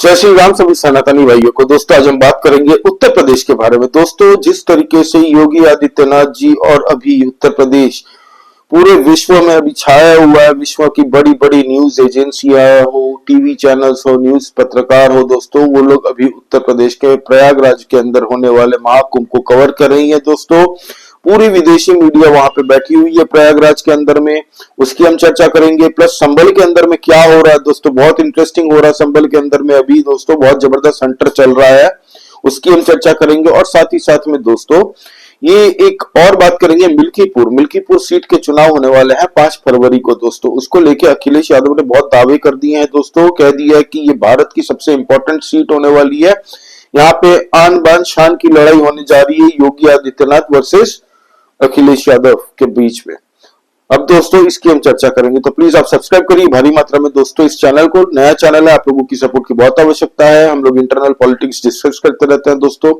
जय श्री राम सभी सनातनी भाइयों को। दोस्तों आज हम बात करेंगे उत्तर प्रदेश के बारे में। दोस्तों जिस तरीके से योगी आदित्यनाथ जी और अभी उत्तर प्रदेश पूरे विश्व में अभी छाया हुआ है, विश्व की बड़ी बड़ी न्यूज एजेंसियां हो, टीवी चैनल्स हो, न्यूज पत्रकार हो, दोस्तों वो लोग अभी उत्तर प्रदेश के प्रयागराज के अंदर होने वाले महाकुंभ को कवर कर रही है। दोस्तों पूरी विदेशी मीडिया वहां पे बैठी हुई है प्रयागराज के अंदर में, उसकी हम चर्चा करेंगे। प्लस संभल के अंदर में क्या हो रहा है दोस्तों, बहुत इंटरेस्टिंग हो रहा है संभल के अंदर में अभी दोस्तों, बहुत जबरदस्त हंटर चल रहा है, उसकी हम चर्चा करेंगे। और साथ ही साथ में दोस्तों ये एक और बात करेंगे, मिल्कीपुर सीट के चुनाव होने वाले हैं 5 फरवरी को दोस्तों। उसको लेके अखिलेश यादव ने बहुत दावे कर दिए हैं दोस्तों, कह दिया है कि ये भारत की सबसे इंपॉर्टेंट सीट होने वाली है, यहाँ पे आन बान शान की लड़ाई होने जा रही है योगी आदित्यनाथ वर्सेस अखिलेश यादव के बीच में। अब दोस्तों इसकी हम चर्चा करेंगे, तो प्लीज आप सब्सक्राइब करिए भारी मात्रा में दोस्तों इस चैनल को। नया चैनल है, आप लोगों की सपोर्ट की बहुत आवश्यकता है। हम लोग इंटरनल पॉलिटिक्स डिस्कस करते रहते हैं दोस्तों।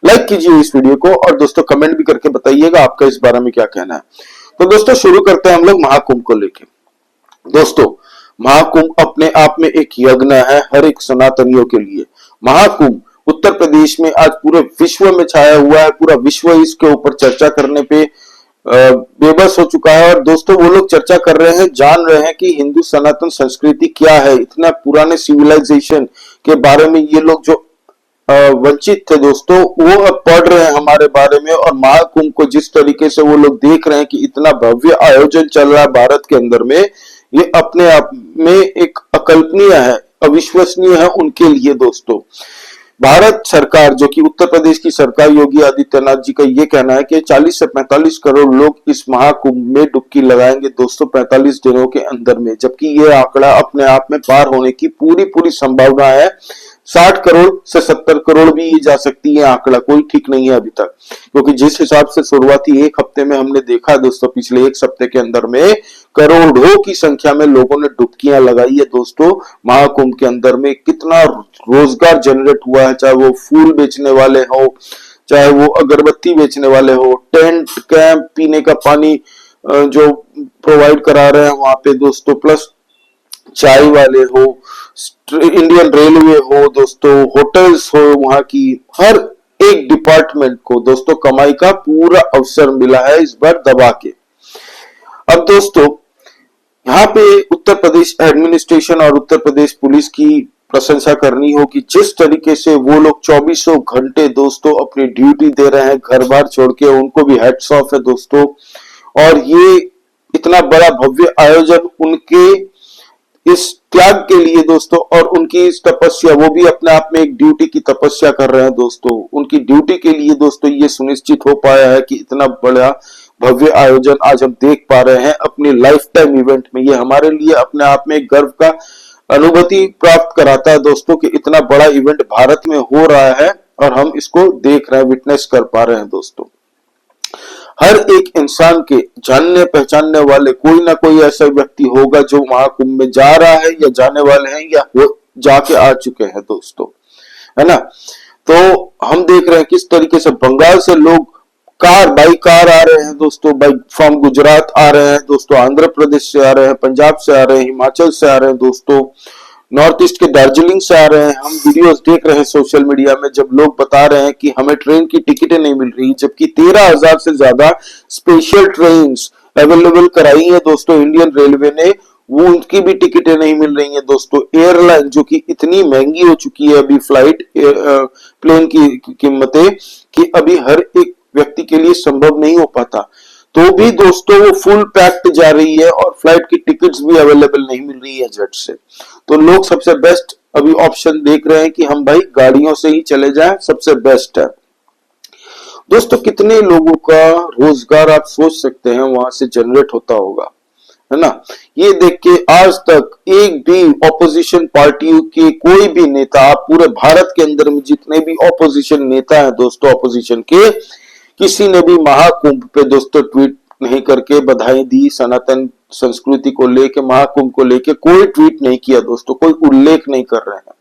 लाइक कीजिए इस वीडियो को और दोस्तों कमेंट भी करके बताइएगा आपका इस बारे में क्या कहना है। तो दोस्तों शुरू करते हैं हम लोग महाकुंभ को लेके। दोस्तों महाकुंभ अपने आप में एक यज्ञ है हर एक सनातनियों के लिए। महाकुंभ उत्तर प्रदेश में आज पूरे विश्व में छाया हुआ है, पूरा विश्व इसके ऊपर चर्चा करने पे बेबस हो चुका है। और दोस्तों वो लोग चर्चा कर रहे हैं, जान रहे हैं कि हिंदू सनातन संस्कृति क्या है, इतना पुराने सिविलाइजेशन के बारे में ये लोग जो वंचित थे दोस्तों, वो अब पढ़ रहे हैं हमारे बारे में। और महाकुंभ को जिस तरीके से वो लोग देख रहे हैं कि इतना भव्य आयोजन चल रहा है भारत के अंदर में, ये अपने आप में एक अकल्पनीय है, अविश्वसनीय है उनके लिए दोस्तों। भारत सरकार जो कि उत्तर प्रदेश की सरकार योगी आदित्यनाथ जी का ये कहना है कि 40 से 45 करोड़ लोग इस महाकुंभ में डुबकी लगाएंगे दोस्तों 45 दिनों के अंदर में, जबकि ये आंकड़ा अपने आप में पार होने की पूरी संभावना है। 60 करोड़ से 70 करोड़ भी ये जा सकती है, आंकड़ा कोई ठीक नहीं है अभी तक, क्योंकि जिस हिसाब से शुरुआती एक हफ्ते में हमने देखा दोस्तों, पिछले एक हफ्ते के अंदर में करोड़ों की संख्या में लोगों ने डुबकियां लगाई है दोस्तों महाकुंभ के अंदर में। कितना रोजगार जनरेट हुआ है, चाहे वो फूल बेचने वाले हो, चाहे वो अगरबत्ती बेचने वाले हो, टेंट कैंप, पीने का पानी जो प्रोवाइड करा रहे हैं वहां पे दोस्तों, प्लस चाय वाले हो, इंडियन रेलवे हो दोस्तों, होटल्स हो, वहां की हर एक डिपार्टमेंट को दोस्तों कमाई का पूरा अवसर मिला है इस बार दबा के। अब दोस्तों यहाँ पे उत्तर प्रदेश एडमिनिस्ट्रेशन और उत्तर प्रदेश पुलिस की प्रशंसा करनी हो कि जिस तरीके से वो लोग 24 घंटे दोस्तों अपनी ड्यूटी दे रहे हैं घर बार छोड़ के, उनको भी हैट्स ऑफ है दोस्तों। और ये इतना बड़ा भव्य आयोजन उनके इस त्याग के लिए दोस्तों, और उनकी इस तपस्या, वो भी अपने आप में एक ड्यूटी की तपस्या कर रहे हैं दोस्तों। उनकी ड्यूटी के लिए दोस्तों ये सुनिश्चित हो पाया है कि इतना बड़ा भव्य आयोजन आज हम देख पा रहे हैं अपनी लाइफ टाइम इवेंट में। ये हमारे लिए अपने आप में एक गर्व का अनुभूति प्राप्त कराता है दोस्तों कि इतना बड़ा इवेंट भारत में हो रहा है और हम इसको देख रहे हैं, विटनेस कर पा रहे हैं दोस्तों। हर एक इंसान के जानने पहचानने वाले कोई ना कोई ऐसा व्यक्ति होगा जो महाकुंभ में जा रहा है या जाने वाले हैं या वो जाके आ चुके हैं दोस्तों, है ना। तो हम देख रहे हैं किस तरीके से बंगाल से लोग बाई कार आ रहे हैं दोस्तों, बाई फ्रॉम गुजरात आ रहे हैं दोस्तों, आंध्र प्रदेश से आ रहे हैं, पंजाब से आ रहे हैं, हिमाचल से आ रहे हैं दोस्तों, नॉर्थ ईस्ट के दार्जिलिंग से आ रहे हैं। हम वीडियोस देख रहे हैं सोशल मीडिया में जब लोग बता रहे हैं कि हमें ट्रेन की टिकटें नहीं मिल रही, जबकि 13,000 से ज्यादा स्पेशल ट्रेन अवेलेबल कराई है दोस्तों इंडियन रेलवे ने, वो उनकी भी टिकटें नहीं मिल रही है दोस्तों। एयरलाइन जो कि इतनी महंगी हो चुकी है अभी फ्लाइट प्लेन की कीमतें कि अभी हर एक व्यक्ति के लिए संभव नहीं हो पाता, तो भी दोस्तों वो फुल पैक्ड जा रही है और फ्लाइट की टिकट्स भी अवेलेबल नहीं मिल रही है झट से। तो लोग सबसे बेस्ट अभी ऑप्शन देख रहे हैं कि हम भाई गाड़ियों से ही चले जाएं, सबसे बेस्ट है दोस्तों। कितने लोगों का रोजगार आप सोच सकते हैं वहां से जनरेट होता होगा, है ना। ये देख के आज तक एक भी ऑपोजिशन पार्टियों के कोई भी नेता, आप पूरे भारत के अंदर में जितने भी ऑपोजिशन नेता हैं दोस्तों, ऑपोजिशन के किसी ने भी महाकुंभ पे दोस्तों ट्वीट नहीं करके बधाई दी, सनातन संस्कृति को लेके, महाकुंभ को लेके कोई ट्वीट नहीं किया दोस्तों, कोई उल्लेख नहीं कर रहे हैं।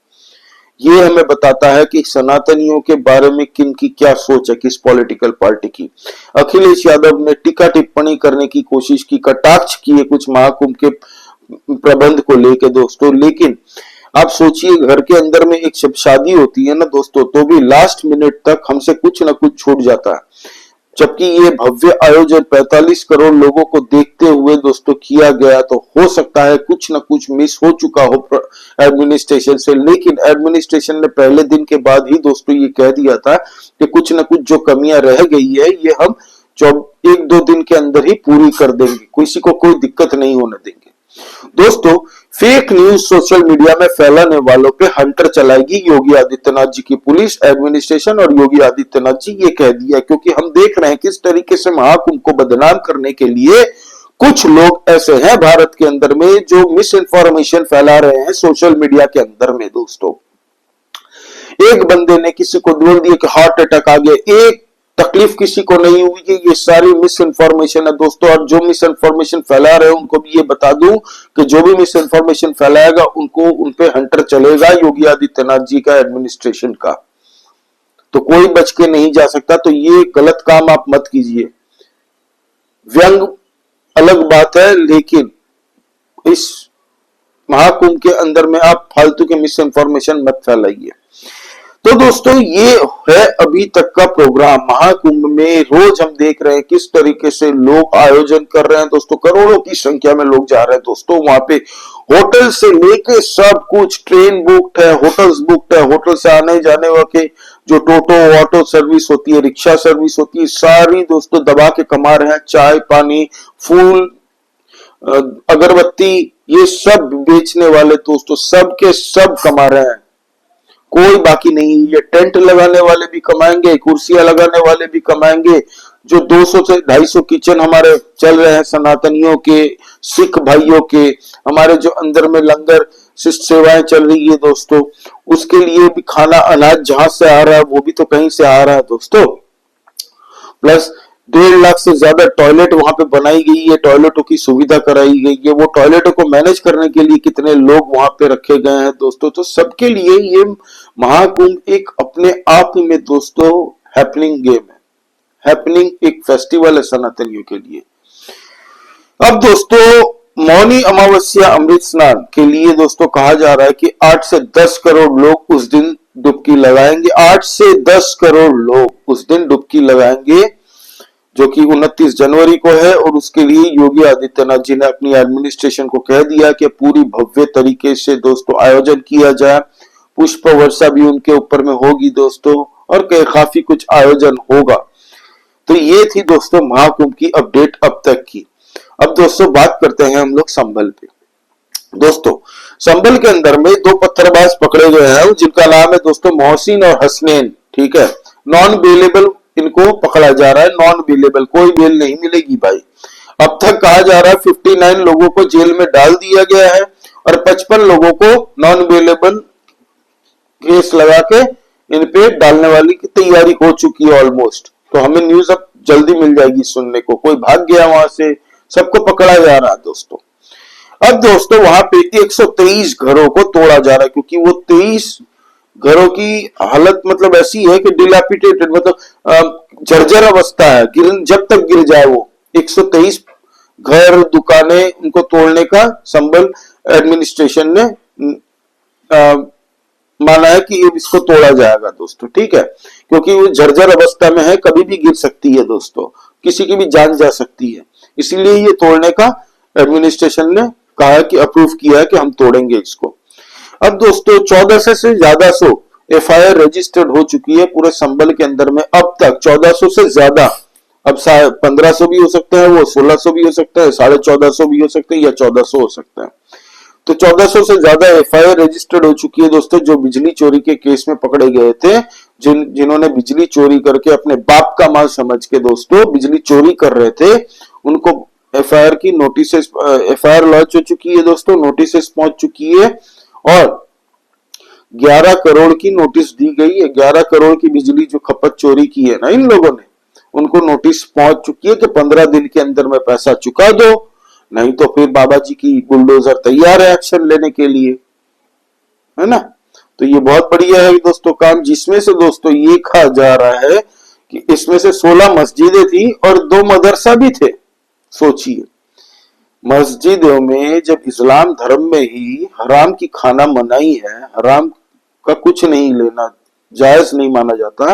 ये हमें बताता है कि सनातनियों के बारे में किन की क्या सोच है, किस पॉलिटिकल पार्टी की। अखिलेश यादव ने टीका टिप्पणी करने की कोशिश की, कटाक्ष किए कुछ महाकुंभ के प्रबंध को लेके दोस्तों, लेकिन आप सोचिए, घर के अंदर में एक जब शादी होती है ना दोस्तों, तो भी लास्ट मिनट तक हमसे कुछ ना कुछ छूट जाता है, जबकि ये भव्य आयोजन 45 करोड़ लोगों को देखते हुए दोस्तों किया गया, तो हो सकता है कुछ ना कुछ मिस हो चुका हो एडमिनिस्ट्रेशन से। लेकिन एडमिनिस्ट्रेशन ने पहले दिन के बाद ही दोस्तों ये कह दिया था कि कुछ ना कुछ जो कमियां रह गई है ये हम 1-2 दिन के अंदर ही पूरी कर देंगे, किसी को कोई दिक्कत नहीं होने देंगे। दोस्तों, फेक न्यूज सोशल मीडिया में फैलाने वालों पे हंटर चलाएगी योगी आदित्यनाथ जी की पुलिस। एडमिनिस्ट्रेशन और योगी आदित्यनाथ जी ये कह दिया, क्योंकि हम देख रहे हैं किस तरीके से महाकुंभ को बदनाम करने के लिए कुछ लोग ऐसे हैं भारत के अंदर में जो मिस इन्फॉर्मेशन फैला रहे हैं सोशल मीडिया के अंदर में। दोस्तों, एक बंदे ने किसी को बोल दिया कि हार्ट अटैक आ गया, एक तकलीफ किसी को नहीं हुई, कि ये सारी मिस इन्फॉर्मेशन है दोस्तों। और जो मिस इन्फॉर्मेशन फैला रहे हैं उनको भी ये बता दूं कि जो भी मिस इन्फॉर्मेशन फैलाएगा उनको उनपे हंटर चलेगा योगी आदित्यनाथ जी का, एडमिनिस्ट्रेशन का, तो कोई बच के नहीं जा सकता। तो ये गलत काम आप मत कीजिए। व्यंग अलग बात है, लेकिन इस महाकुंभ के अंदर में आप फालतू के मिस इन्फॉर्मेशन मत फैलाइए। तो दोस्तों, ये है अभी तक का प्रोग्राम। महाकुंभ में रोज हम देख रहे हैं किस तरीके से लोग आयोजन कर रहे हैं दोस्तों, करोड़ों की संख्या में लोग जा रहे हैं दोस्तों। वहां पे होटल से लेके सब कुछ, ट्रेन बुक्ड है, होटल्स बुक्ड है, होटल से आने जाने वाले जो टोटो ऑटो सर्विस होती है, रिक्शा सर्विस होती है, सारी दोस्तों दबा के कमा रहे हैं। चाय पानी, फूल, अगरबत्ती, ये सब बेचने वाले दोस्तों सबके सब कमा रहे हैं, कोई बाकी नहीं। ये टेंट लगाने वाले भी कमाएंगे, कुर्सियां लगाने वाले भी कमाएंगे। जो 200 से 250 किचन हमारे चल रहे हैं सनातनियों के, सिख भाइयों के, हमारे जो अंदर में लंगर शिष्ट सेवाएं चल रही है दोस्तों, उसके लिए भी खाना अनाज जहां से आ रहा है वो भी तो कहीं से आ रहा है दोस्तों। प्लस 1.5 लाख से ज्यादा टॉयलेट वहां पे बनाई गई है, टॉयलेटों की सुविधा कराई गई है। वो टॉयलेटों को मैनेज करने के लिए कितने लोग वहां पे रखे गए हैं दोस्तों। तो सबके लिए ये महाकुंभ एक अपने आप में दोस्तों हैपनिंग गेम है, हैपनिंग एक फेस्टिवल है सनातनियों के लिए। अब दोस्तों, मौनी अमावस्या अमृत स्नान के लिए दोस्तों कहा जा रहा है कि 8 से 10 करोड़ लोग उस दिन डुबकी लगाएंगे। 8 से 10 करोड़ लोग उस दिन डुबकी लगाएंगे, जो कि 29 जनवरी को है। और उसके लिए योगी आदित्यनाथ जी ने अपनी एडमिनिस्ट्रेशन को कह दिया कि पूरी भव्य तरीके से दोस्तों आयोजन किया जाए, पुष्प वर्षा भी उनके ऊपर में होगी दोस्तों, और काफी कुछ आयोजन होगा। तो ये थी दोस्तों महाकुंभ की अपडेट अब तक की। अब दोस्तों बात करते हैं हम लोग संभल पे। दोस्तों, संभल के अंदर में 2 पत्थरबाज पकड़े गए हैं जिनका नाम है दोस्तों मोहसिन और हसनैन, ठीक है। नॉन बेलेबल इनको पकड़ा जा रहा है, नॉन बेलेबल, कोई बेल नहीं मिलेगी भाई। अब तक कहा जा रहा है 59 लोगों को जेल में डाल दिया गया है और 55 लोगों को नॉन बेलेबल केस लगा के इन पे डालने वाली की तैयारी हो चुकी है ऑलमोस्ट। तो हमें न्यूज अब जल्दी मिल जाएगी सुनने को। कोई भाग गया वहां से, सबको पकड़ा जा रहा है दोस्तों। अब दोस्तों वहां पे 123 घरों को तोड़ा जा रहा है, क्योंकि वो 23 घरों की हालत मतलब ऐसी है कि डिलैपिडेटेड, मतलब जर्जर अवस्था है, जब तक गिर जाए वो। 123 घर, दुकानें, उनको तोड़ने का संभल एडमिनिस्ट्रेशन ने माना है कि इसको तोड़ा जाएगा दोस्तों, ठीक है। क्योंकि वो जर्जर अवस्था में है, कभी भी गिर सकती है दोस्तों, किसी की भी जान जा सकती है। इसीलिए ये तोड़ने का एडमिनिस्ट्रेशन ने कहा कि अप्रूव किया है कि हम तोड़ेंगे इसको। अब दोस्तों 1400 से ज्यादा एफआईआर रजिस्टर्ड हो चुकी है पूरे संभल के अंदर में अब तक। 1400 से ज्यादा, अब 1500 भी हो सकता है, वो 1600 भी हो सकता है, 1450 भी हो सकता है, या 1400 हो सकता है। तो 1400 से ज्यादा एफआईआर रजिस्टर्ड हो चुकी है दोस्तों, जो बिजली चोरी के केस में पकड़े गए थे, जिन्होंने बिजली चोरी करके अपने बाप का माल समझ के दोस्तों बिजली चोरी कर रहे थे, उनको एफआईआर की नोटिस, एफआईआर लॉन्च हो चुकी है दोस्तों, नोटिस पहुंच चुकी है और 11 करोड़ की नोटिस दी गई है। 11 करोड़ की बिजली जो खपत चोरी की है ना इन लोगों ने, उनको नोटिस पहुंच चुकी है कि 15 दिन के अंदर में पैसा चुका दो, नहीं तो फिर बाबा जी की बुलडोजर तैयार है एक्शन लेने के लिए, है ना। तो ये बहुत बढ़िया है दोस्तों काम, जिसमें से दोस्तों ये कहा जा रहा है कि इसमें से 16 मस्जिदें थी और 2 मदरसा भी थे। सोचिए, मस्जिदों में जब इस्लाम धर्म में ही हराम की खाना मनाही है, हराम का कुछ नहीं लेना जायज नहीं माना जाता,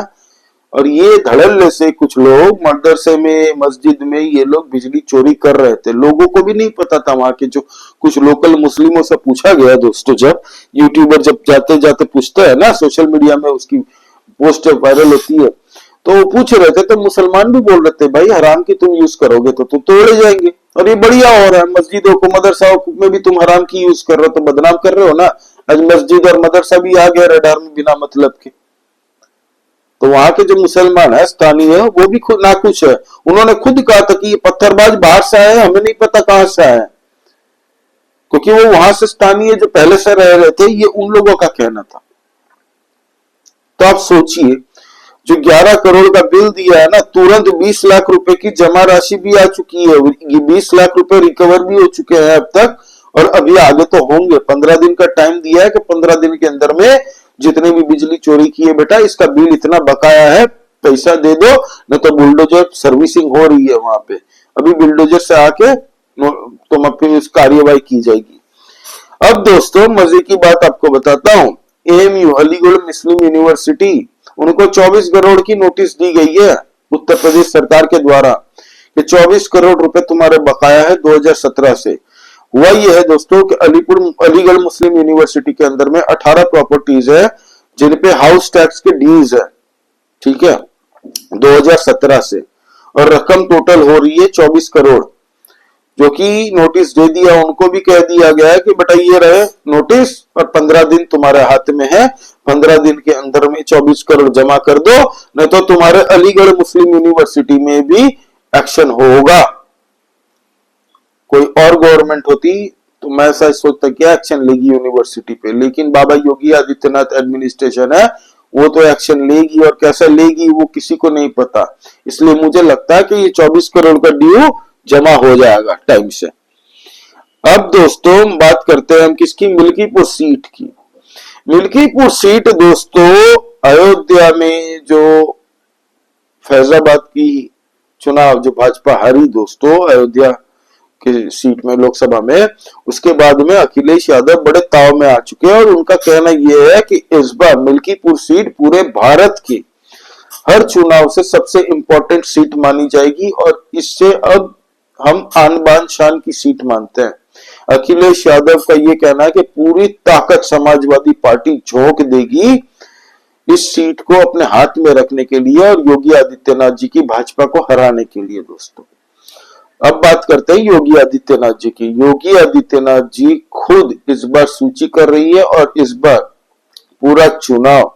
और ये धड़ल्ले से कुछ लोग मदरसे में मस्जिद में ये लोग बिजली चोरी कर रहे थे। लोगों को भी नहीं पता था। वहां के जो कुछ लोकल मुस्लिमों से पूछा गया दोस्तों, जब यूट्यूबर जब जाते जाते पूछते हैं ना, सोशल मीडिया में उसकी पोस्ट वायरल होती है, तो वो पूछ रहे थे, तो मुसलमान भी बोल रहे थे भाई हराम की तुम यूज करोगे तो तुम तोड़े जाएंगे। और ये बढ़िया हो रहा है, मस्जिदों को मदरसाओं में भी तुम हराम की यूज कर रहे हो तो बदनाम कर रहे हो ना। आज मस्जिद और मदरसा भी आ गया रडार में बिना मतलब के। तो वहां के जो मुसलमान है स्थानीय, वो भी खुद नाखुश है। उन्होंने खुद कहा था कि ये पत्थरबाज बाहर से आए, हमें नहीं पता कहां से आए, क्योंकि वो वहां से स्थानीय जो पहले से रह रहे थे, ये उन लोगों का कहना था। तो आप सोचिए, जो 11 करोड़ का बिल दिया है ना, तुरंत 20 लाख रुपए की जमा राशि भी आ चुकी है। ये 20 लाख रुपए रिकवर भी हो चुके हैं अब तक, और अभी आगे तो होंगे। 15 दिन का टाइम दिया है कि 15 दिन के अंदर में जितने भी बिजली चोरी की है बेटा, इसका बिल इतना बकाया है, पैसा दे दो, न तो बुलडोजर सर्विसिंग हो रही है वहां पे, अभी बुलडोजर से आके तुम अपनी उस कार्यवाही की जाएगी। अब दोस्तों मजे की बात आपको बताता हूं, एएमयू अलीगढ़ मुस्लिम यूनिवर्सिटी, उनको 24 करोड़ की नोटिस दी गई है उत्तर प्रदेश सरकार के द्वारा कि 24 करोड़ रुपए तुम्हारे बकाया है 2017 से। हुआ यह है दोस्तों कि अलीगढ़ मुस्लिम यूनिवर्सिटी के अंदर में 18 प्रॉपर्टीज है जिन पे हाउस टैक्स के डील्स है, ठीक है, 2017 से, और रकम टोटल हो रही है 24 करोड़। जो कि नोटिस दे दिया, उनको भी कह दिया गया है कि बेटा ये रहे नोटिस और 15 दिन तुम्हारे हाथ में है, 15 दिन के अंदर में 24 करोड़ जमा कर दो, नहीं तो तुम्हारे अलीगढ़ मुस्लिम यूनिवर्सिटी में भी एक्शन होगा। कोई और गवर्नमेंट होती तो मैं ऐसा सोचता क्या एक्शन लेगी यूनिवर्सिटी पे, लेकिन बाबा योगी आदित्यनाथ एडमिनिस्ट्रेशन है, वो तो एक्शन लेगी, और कैसा लेगी वो किसी को नहीं पता। इसलिए मुझे लगता है कि ये 24 करोड़ का ड्यू जमा हो जाएगा टाइम से। अब दोस्तों बात करते हैं हम किसकी, मिल्कीपुर सीट की। मिल्कीपुर सीट दोस्तों अयोध्या में जो फैजाबाद की चुनाव जो भाजपा हारी दोस्तों अयोध्या की सीट में लोकसभा में, उसके बाद में अखिलेश यादव बड़े ताव में आ चुके हैं, और उनका कहना यह है कि इस बार मिल्कीपुर सीट पूरे भारत की हर चुनाव से सबसे इंपॉर्टेंट सीट मानी जाएगी, और इससे अब हम आन बान शान की सीट मानते हैं। अखिलेश यादव का यह कहना है कि पूरी ताकत समाजवादी पार्टी झोंक देगी इस सीट को अपने हाथ में रखने के लिए और योगी आदित्यनाथ जी की भाजपा को हराने के लिए। दोस्तों अब बात करते हैं योगी आदित्यनाथ जी की। योगी आदित्यनाथ जी खुद इस बार सूची कर रही है, और इस बार पूरा चुनाव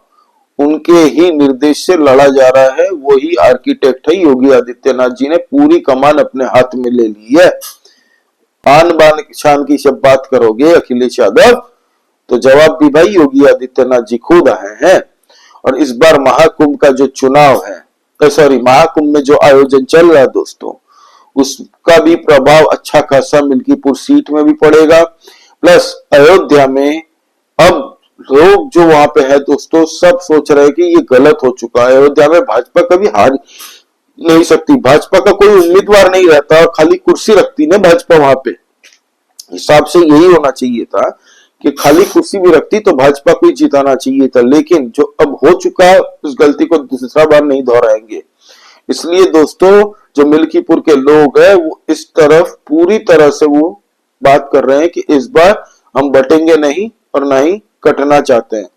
उनके ही निर्देश से लड़ा जा रहा है। वही आर्किटेक्ट है, योगी आदित्यनाथ जी ने पूरी कमान अपने हाथ में ले ली है। आन बान शान की जब बात करोगे अखिलेश यादव, तो जवाब भी भाई योगी आदित्यनाथ जी खुद आए हैं। और इस बार महाकुंभ का जो चुनाव है, महाकुंभ में जो आयोजन चल रहा है दोस्तों, उसका भी प्रभाव अच्छा खासा मिल्कीपुर सीट में भी पड़ेगा। प्लस अयोध्या में अब लोग जो वहां पे है दोस्तों, सब सोच रहे हैं कि ये गलत हो चुका है। अयोध्या में भाजपा कभी हार नहीं सकती, भाजपा का कोई उम्मीदवार नहीं रहता और खाली कुर्सी रखती ना भाजपा वहां पे। हिसाब से यही होना चाहिए था कि खाली कुर्सी भी रखती तो भाजपा को ही जिताना चाहिए था, लेकिन जो अब हो चुका है उस गलती को दूसरा बार नहीं दोहराएंगे। इसलिए दोस्तों जो मिल्कीपुर के लोग हैं वो इस तरफ पूरी तरह से वो बात कर रहे हैं कि इस बार हम बटेंगे नहीं और ना ही कटना चाहते हैं।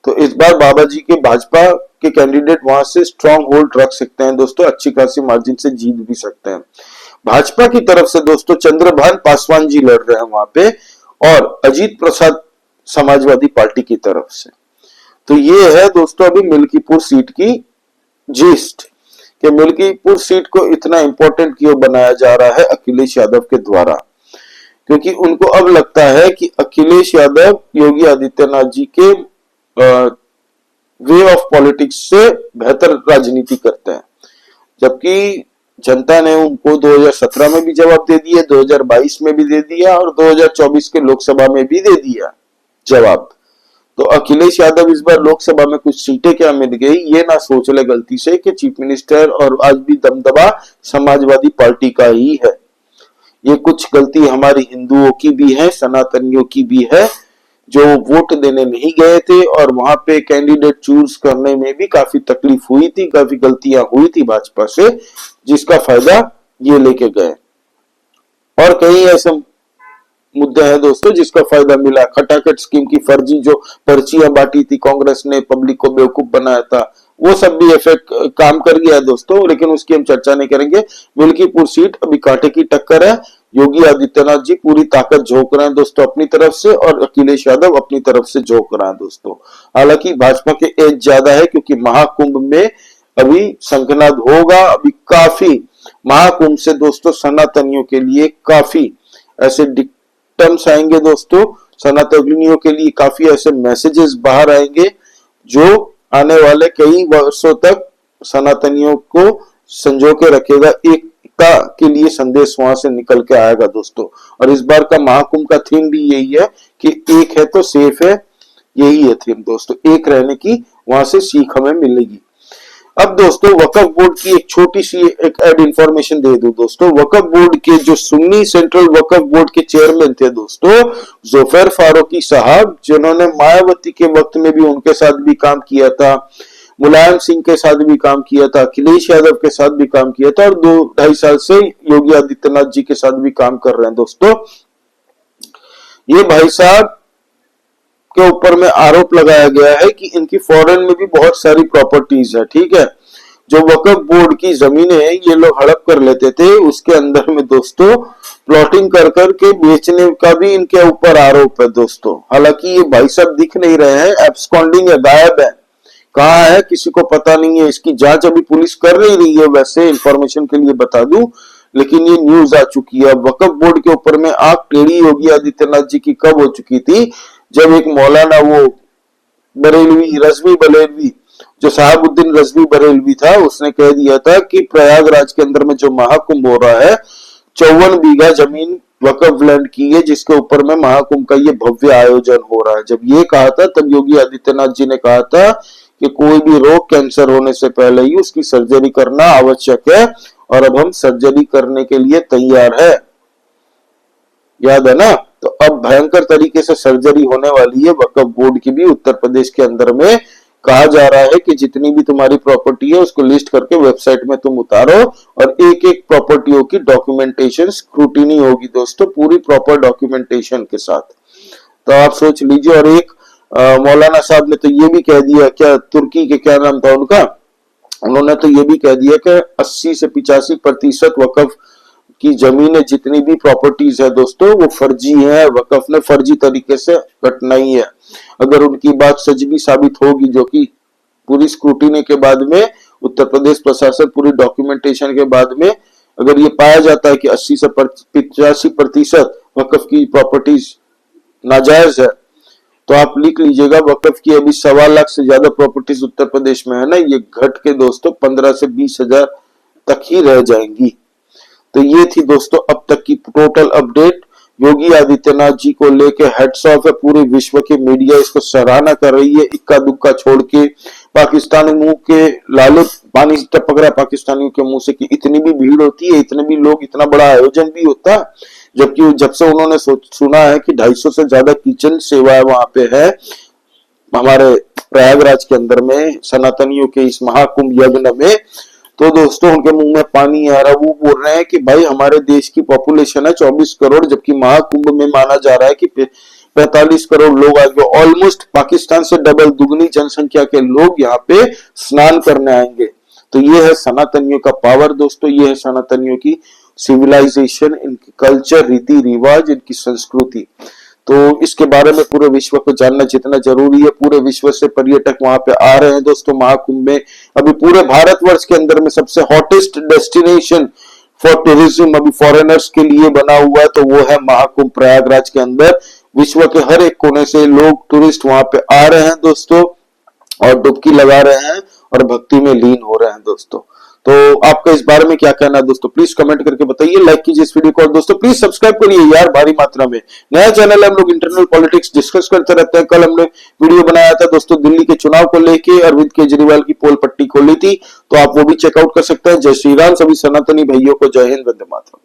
तो इस बार बाबा जी के भाजपा के कैंडिडेट वहां से स्ट्रॉन्ग होल्ड रख सकते हैं दोस्तों, अच्छी खासी मार्जिन से जीत भी सकते हैं। भाजपा की तरफ से दोस्तों चंद्रभान पासवान जी लड़ रहे हैं वहां पे, और अजीत प्रसाद समाजवादी पार्टी की तरफ से। तो ये है दोस्तों अभी मिल्कीपुर सीट की जिस्ट, कि मिल्कीपुर सीट को इतना इंपॉर्टेंट क्यों बनाया जा रहा है अखिलेश यादव के द्वारा, क्योंकि उनको अब लगता है कि अखिलेश यादव योगी आदित्यनाथ जी के वे ऑफ पॉलिटिक्स से बेहतर राजनीति करते हैं। जबकि जनता ने उनको 2017 में भी जवाब दे दिया, 2022 में भी दे दिया, और 2024 के लोकसभा में भी दे दिया जवाब। तो अखिलेश यादव इस बार लोकसभा में कुछ सीटें क्या मिल गई ये ना सोच ले गलती से कि चीफ मिनिस्टर और आज भी दमदबा समाजवादी पार्टी का ही है। ये कुछ गलती हमारी हिंदुओं की भी है, सनातनियों की भी है, जो वोट देने नहीं गए थे और वहां पे कैंडिडेट चूज करने में भी काफी तकलीफ हुई थी, काफी गलतियां हुई थी भाजपा से, जिसका फायदा ये लेके गए। और कई ऐसे मुद्दे हैं दोस्तों जिसका फायदा मिला। खटाखट स्कीम की फर्जी जो पर्चियां बांटी थी कांग्रेस ने, पब्लिक को बेवकूफ बनाया था, वो सब भी इफेक्ट काम कर गया है दोस्तों, लेकिन उसकी हम चर्चा नहीं करेंगे। मिल्कीपुर सीट अभी कांटे की टक्कर है। योगी आदित्यनाथ जी पूरी ताकत झोंक रहे हैं दोस्तों अपनी तरफ से, और अखिलेश यादव अपनी तरफ से झोंक रहे हैं दोस्तों। हालांकि भाजपा के एज ज्यादा है, क्योंकि महाकुंभ में अभी शंखनाद होगा। अभी काफी महाकुंभ से दोस्तों सनातनियों के लिए काफी ऐसे टर्म्स आएंगे दोस्तों, सनातनियों के लिए काफी ऐसे मैसेजेस बाहर आएंगे जो आने वाले कई वर्षों तक सनातनियों को संजो के रखेगा। एकता के लिए संदेश वहां से निकल के आएगा दोस्तों। और इस बार का महाकुंभ का थीम भी यही है कि एक है तो सेफ है, यही है थीम दोस्तों। एक रहने की वहां से सीख हमें मिलेगी। अब दोस्तों वक्फ बोर्ड की एक छोटी सी एक एड इंफॉर्मेशन दे दूं दोस्तों। वक्फ बोर्ड के जो सुन्नी सेंट्रल वक्फ बोर्ड के चेयरमैन थे दोस्तों जोफर फारूकी साहब, जिन्होंने मायावती के वक्त में भी उनके साथ भी काम किया था, मुलायम सिंह के साथ भी काम किया था, अखिलेश यादव के साथ भी काम किया था, और 2-2.5 साल से योगी आदित्यनाथ जी के साथ भी काम कर रहे हैं दोस्तों। ये भाई साहब के ऊपर में आरोप लगाया गया है कि इनकी फॉरेन में भी बहुत सारी प्रॉपर्टीज है, ठीक है। जो वक्फ बोर्ड की जमीनें ये लोग हड़प कर लेते थे, उसके अंदर में दोस्तों प्लॉटिंग कर करके बेचने का भी इनके ऊपर आरोप है दोस्तों। हालांकि ये भाई साहब दिख नहीं रहे हैं, एब्सकॉन्डिंग है, गायब है, कहाँ है किसी को पता नहीं है। इसकी जांच अभी पुलिस कर नहीं रही है, वैसे इंफॉर्मेशन के लिए बता दूं, लेकिन ये न्यूज आ चुकी है। वक्फ बोर्ड के ऊपर में आंख टेढ़ी योगी आदित्यनाथ जी की कब हो चुकी थी, जब एक मौलाना वो बरेलवी रजवी बरेलवी जो साहबुद्दीन रजवी बरेलवी था, उसने कह दिया था कि प्रयागराज के अंदर में जो महाकुंभ हो रहा है 54 बीघा जमीन वक्फ लैंड की है, जिसके ऊपर में महाकुंभ का ये भव्य आयोजन हो रहा है। जब ये कहा था तब योगी आदित्यनाथ जी ने कहा था कि कोई भी रोग कैंसर होने से पहले ही उसकी सर्जरी करना आवश्यक है, और अब हम सर्जरी करने के लिए तैयार है, याद है ना। तो अब भयंकर तरीके से सर्जरी होने वाली है वक्फ बोर्ड की भी उत्तर प्रदेश के अंदर में। कहा जा रहा है कि जितनी भी तुम्हारी प्रॉपर्टी है उसको लिस्ट करके वेबसाइट में तुम उतारो, और एक एक प्रॉपर्टियों की डॉक्यूमेंटेशन स्क्रूटिनी होगी दोस्तों, पूरी प्रॉपर डॉक्यूमेंटेशन के साथ। तो आप सोच लीजिए। और एक मौलाना साहब ने तो ये भी कह दिया, क्या तुर्की के क्या नाम था उनका, उन्होंने तो ये भी कह दिया कि 80 से 85% वक्फ की जमीनें जितनी भी प्रॉपर्टीज है दोस्तों वो फर्जी है, वक्फ ने फर्जी तरीके से कटनाई है। अगर उनकी बात सच भी साबित होगी, जो कि पूरी स्क्रूटिनी के बाद में उत्तर प्रदेश प्रशासन पूरी डॉक्यूमेंटेशन के बाद में अगर ये पाया जाता है कि 80 से 85% वक्फ की प्रॉपर्टीज नाजायज है, तो आप लिख लीजिएगा वक्फ की अभी 1.25 लाख से ज्यादा प्रॉपर्टीज उत्तर प्रदेश में है ना, ये घट के दोस्तों 15 से 20 हजार तक ही रह जाएंगी। तो ये थी दोस्तों अब तक की टोटल अपडेट योगी आदित्यनाथ जी को लेके। हेड्स ऑफ है, पूरे विश्व की मीडिया इसको सराहना कर रही है, इक्का दुक्का छोड़ के। पाकिस्तानी मुंह के लाले पानी टपक रहा पाकिस्तानियों के मुंह से कि इतनी भी भीड़ होती है, इतने भी लोग, इतना बड़ा आयोजन भी होता है, जबकि जब से उन्होंने सुना है कि 250 से ज्यादा किचन सेवाएं वहां पे है हमारे प्रयागराज के अंदर में सनातनियों के इस महाकुंभ यज्ञ में, तो दोस्तों उनके मुंह में पानी आ रहा। वो बोल रहे हैं कि भाई हमारे देश की पॉपुलेशन है 24 करोड़, जबकि महाकुंभ में माना जा रहा है कि 45 करोड़ लोग आएंगे। ऑलमोस्ट पाकिस्तान से डबल, दुगनी जनसंख्या के लोग यहाँ पे स्नान करने आएंगे। तो ये है सनातनियों का पावर दोस्तों, ये है सनातनियों की सिविलाइजेशन, इनकी कल्चर, रीति रिवाज, इनकी संस्कृति। तो इसके बारे में पूरे विश्व को जानना जितना जरूरी है, पूरे विश्व से पर्यटक वहां पे आ रहे हैं दोस्तों महाकुंभ में। अभी पूरे भारतवर्ष के अंदर में सबसे हॉटेस्ट डेस्टिनेशन फॉर टूरिज्म अभी फॉरेनर्स के लिए बना हुआ है, तो वो है महाकुंभ प्रयागराज के अंदर। विश्व के हर एक कोने से लोग, टूरिस्ट वहां पे आ रहे हैं दोस्तों, और डुबकी लगा रहे हैं और भक्ति में लीन हो रहे हैं दोस्तों। तो आपका इस बारे में क्या कहना है दोस्तों, प्लीज कमेंट करके बताइए, लाइक कीजिए इस वीडियो को, और दोस्तों प्लीज सब्सक्राइब करिए यार भारी मात्रा में। नया चैनल है, हम लोग इंटरनल पॉलिटिक्स डिस्कस करते रहते हैं। कल हमने वीडियो बनाया था दोस्तों दिल्ली के चुनाव को लेके, अरविंद केजरीवाल की पोल पट्टी खोली थी, तो आप वो भी चेकआउट कर सकते हैं। जय श्री राम, सभी सनातनी भाइयों को जय हिंद, वंदे मातरम।